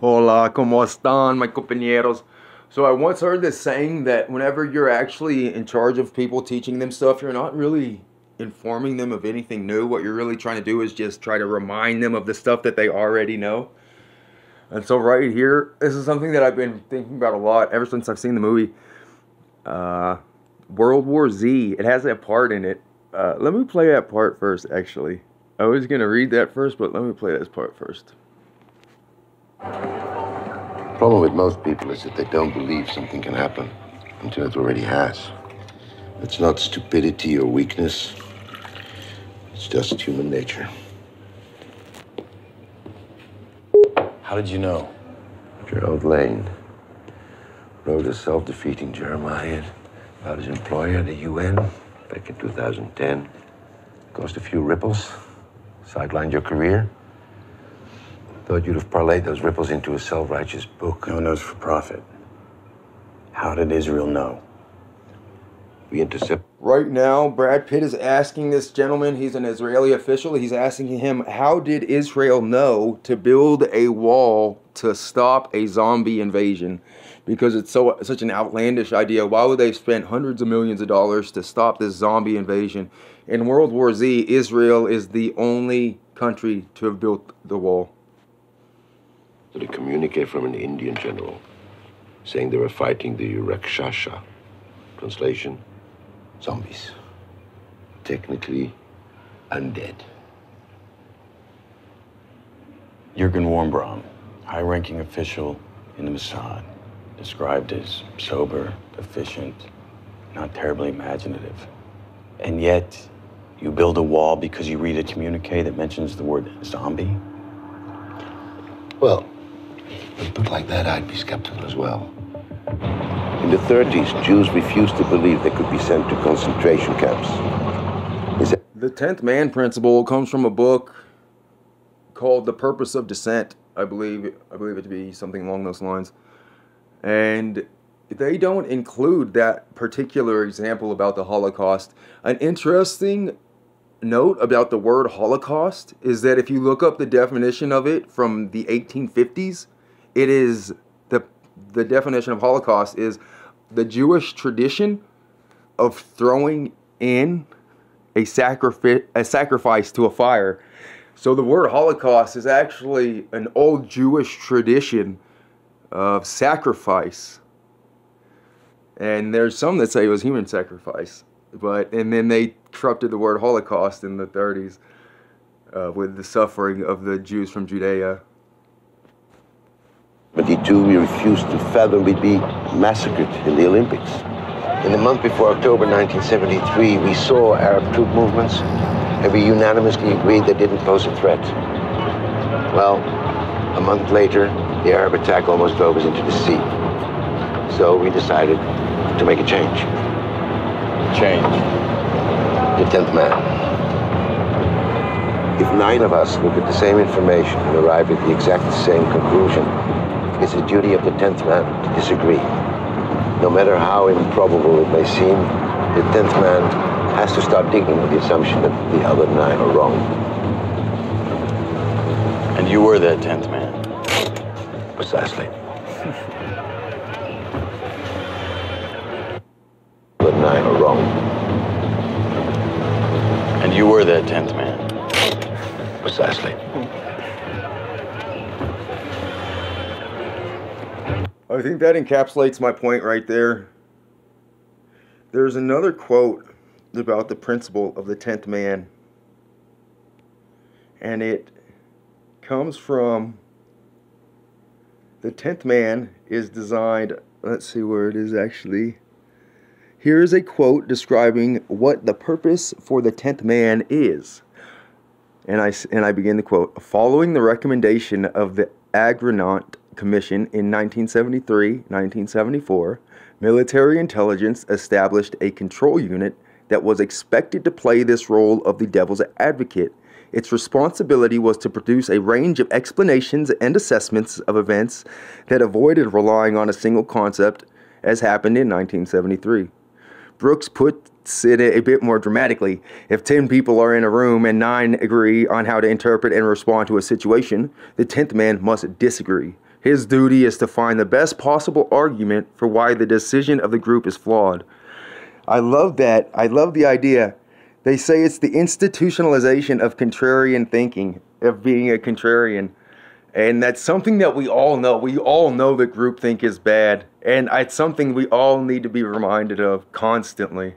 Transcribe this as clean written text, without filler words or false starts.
Hola, ¿cómo están, my compañeros? So I once heard this saying that whenever you're actually in charge of people teaching them stuff, you're not really informing them of anything new. What you're really trying to do is just try to remind them of the stuff that they already know. And so right here, this is something that I've been thinking about a lot ever since I've seen the movie World War Z. It has that part in it. Let me play that part first, actually. I was going to read that first, but let me play this part first. The problem with most people is that they don't believe something can happen until it already has. It's not stupidity or weakness. It's just human nature. How did you know? Gerald Lane wrote a self-defeating Jeremiah about his employer, the UN, back in 2010. Caused a few ripples, sidelined your career. Thought you'd have parlayed those ripples into a self-righteous book. No nose for profit. How did Israel know? We intercept. Right now, Brad Pitt is asking this gentleman, he's an Israeli official, he's asking him, how did Israel know to build a wall to stop a zombie invasion? Because it's such an outlandish idea. Why would they spend hundreds of millions of dollars to stop this zombie invasion? In World War Z, Israel is the only country to have built the wall. A communique from an Indian general saying they were fighting the Rakshasa. Translation, zombies. Technically undead. Jürgen Warmbraum, high-ranking official in the Mossad, described as sober, efficient, not terribly imaginative. And yet, you build a wall because you read a communique that mentions the word zombie? Well, put like that, I'd be skeptical as well. In the 30s, Jews refused to believe they could be sent to concentration camps. The 10th man principle comes from a book called The Purpose of Dissent. I believe it to be something along those lines. And they don't include that particular example about the Holocaust. An interesting note about the word Holocaust is that if you look up the definition of it from the 1850s, it is the definition of Holocaust is the Jewish tradition of throwing in a sacrifice to a fire. So the word Holocaust is actually an old Jewish tradition of sacrifice. And there's some that say it was human sacrifice. And then they corrupted the word Holocaust in the 30s with the suffering of the Jews from Judea. 22, we refused to fathom we'd be massacred in the Olympics. In the month before October 1973, we saw Arab troop movements, and we unanimously agreed they didn't pose a threat. Well, a month later, the Arab attack almost drove us into the sea. So we decided to make a change. Change? The 10th man. If 9 of us look at the same information and arrive at the exact same conclusion, it's the duty of the 10th man to disagree. No matter how improbable it may seem, the 10th man has to start digging with the assumption that the other 9 are wrong. And you were that 10th man? Precisely. The 9 are wrong. And you were that 10th man? Precisely. I think that encapsulates my point right there. There's another quote about the principle of the 10th man. And it comes from the 10th man is designed, let's see where it is actually. Here is a quote describing what the purpose for the 10th man is. And I begin the quote. Following the recommendation of the Agreement Commission in 1973-1974, military intelligence established a control unit that was expected to play this role of the devil's advocate. Its responsibility was to produce a range of explanations and assessments of events that avoided relying on a single concept, as happened in 1973. Brooks puts it a bit more dramatically. If 10 people are in a room and 9 agree on how to interpret and respond to a situation, the 10th man must disagree. His duty is to find the best possible argument for why the decision of the group is flawed. I love that. I love the idea. They say it's the institutionalization of contrarian thinking, of being a contrarian. And that's something that we all know. We all know that groupthink is bad. And it's something we all need to be reminded of constantly.